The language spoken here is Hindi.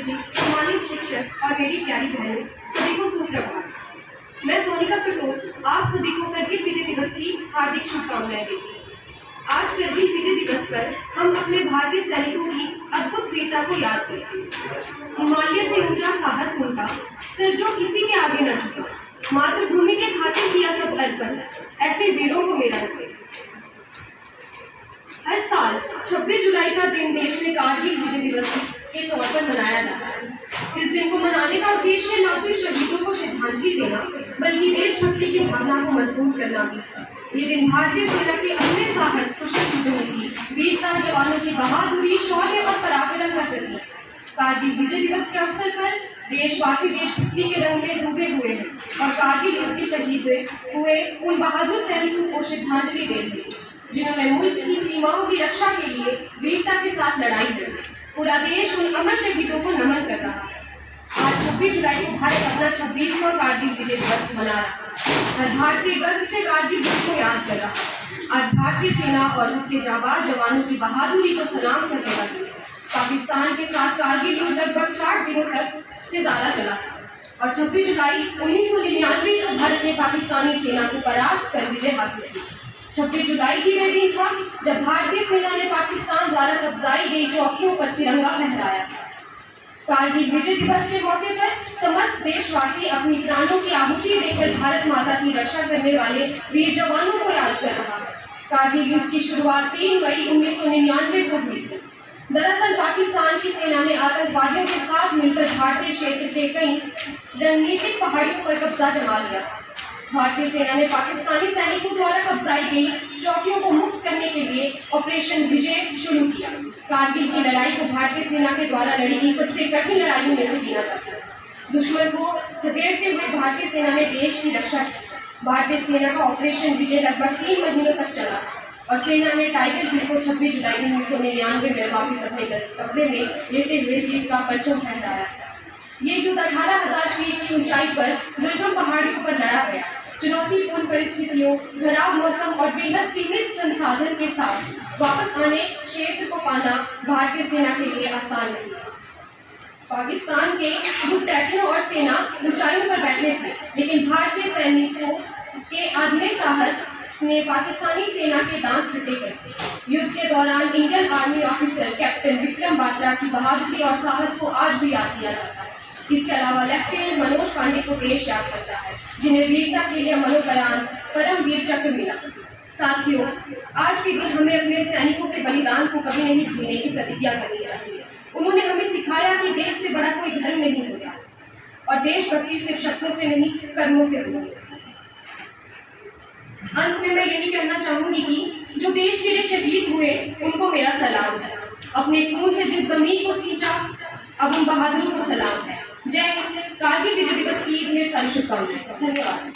जी, सम्मानित शिक्षक और मेरी प्यारी बहनों, सभी को सुप्रभात। मैं सोनिका कटोच आप सभी को करगिल विजय दिवस की हार्दिक शुभकामनाएं देती हूँ। आज करगिल विजय दिवस पर हम अपने भारतीय सैनिकों की अद्भुत वीरता को याद करते हैं। हिमालय से ऊंचा साहस उनका, सिर जो किसी के आगे न झुका, मातृभूमि के खातिर किया सब अर्पण, ऐसे वीरों को मेरा नमन। हर साल 26 जुलाई का दिन देश में कारगिल विजय दिवस के तौर पर मनाया जाता है। इस दिन को मनाने का उद्देश्य न सिर्फ शहीदों को श्रद्धांजलि देना, बल्कि देशभक्ति की भावना को मजबूत करना भी है। ये दिन भारतीय सेना के अपने साहस, कुशल नीति, वीरता, जवानों की बहादुरी, शौर्य और पराक्रम का प्रतीक। कारगिल विजय दिवस के अवसर पर देशवासी देशभक्ति के रंग में डूबे हुए हैं और कारगिल युद्ध के शहीद हुए उन बहादुर सैनिकों को श्रद्धांजलि दे रहे हैं जिन्होंने मुल्क की सीमाओं की रक्षा के लिए वीरता के साथ लड़ाई लड़ी। पूरा देश उन अमर शहीदों को नमन कर रहा है। आज 26 जुलाई को भारत अपना 26वां कारगिल विजय दिवस मना रहा है। हर भारतीय गर्व से कारगिल युद्ध को याद कर रहा है। आज भारतीय सेना और उसके जाबाज जवानों की बहादुरी को सलाम करने का दिन है। पाकिस्तान के साथ कारगिल युद्ध लगभग 60 दिनों तक से ज्यादा चला था और 26 जुलाई 1999 को भारत ने पाकिस्तानी सेना को परास्त कर विजय हासिल की। 26 जुलाई की वह दिन था जब भारतीय सेना ने पाकिस्तान द्वारा कब्जाई गई चौकियों पर तिरंगा फहराया था। कारगिल विजय दिवस के मौके पर समस्त देशवासी अपनी प्राणों की आहुति देकर भारत माता की रक्षा करने वाले वीर जवानों को याद कर रहा है। कारगिल युद्ध की शुरुआत 3 मई 1999 को हुई थी। दरअसल पाकिस्तान की सेना ने आतंकवादियों के साथ मिलकर भारतीय क्षेत्र के कई रणनीतिक पहाड़ियों पर कब्जा जमा लिया था। भारतीय सेना ने पाकिस्तानी सैनिकों द्वारा कब्जाई गई चौकियों को मुक्त करने के लिए ऑपरेशन विजय शुरू किया। कारगिल की लड़ाई को भारतीय सेना के द्वारा लड़ी गई सबसे कठिन लड़ाइयों में से गिना जाता है। दुश्मन को खदेड़ते हुए भारतीय सेना ने देश की रक्षा की। भारतीय सेना का ऑपरेशन विजय लगभग 3 महीनों तक चला और सेना ने टाइगर हिल को 26 जुलाई 1999 में वापिस अपने कब्जे में लेते हुए जीत का परचम फहराया। ये युद्ध 18,000 फीट की ऊंचाई पर दुर्गम पहाड़ियों पर लड़ा गया। चुनौतीपूर्ण परिस्थितियों, खराब मौसम और बेहद सीमित संसाधन के साथ वापस आने क्षेत्र को पाना भारतीय सेना के लिए आसान नहीं। पाकिस्तान के घुसपैठियों और सेना ऊंचाइयों पर बैठे थे, लेकिन भारतीय सैनिकों के अदम्य साहस ने पाकिस्तानी सेना के दांत खट्टे कर दिए। युद्ध के दौरान Indian army officer captain Vikram Batra की बहादुरी और साहस को आज भी याद किया जाता है। इसके अलावा लेफ्टिनेंट मनोज पांडे को देश याद करता है, जिन्हें वीरता के लिए मरणोपरांत परमवीर चक्र मिला। साथियों, आज के दिन हमें अपने सैनिकों के बलिदान को कभी नहीं भूलने की प्रतिज्ञा करनी चाहिए। उन्होंने हमें सिखाया कि देश से बड़ा कोई धर्म नहीं होता और देशभक्ति सिर्फ शब्दों से नहीं, कर्मों से होती है। अंत में मैं यही कहना चाहूंगी कि जो देश के लिए शहीद हुए उनको मेरा सलाम है। अपने खून से जिस जमीन को सींचा, अब उन बहादुरों को सलाम है। जय हिंद। कारगिल विजय दिवस की ढेर सारी शुभकामनाएं। धन्यवाद।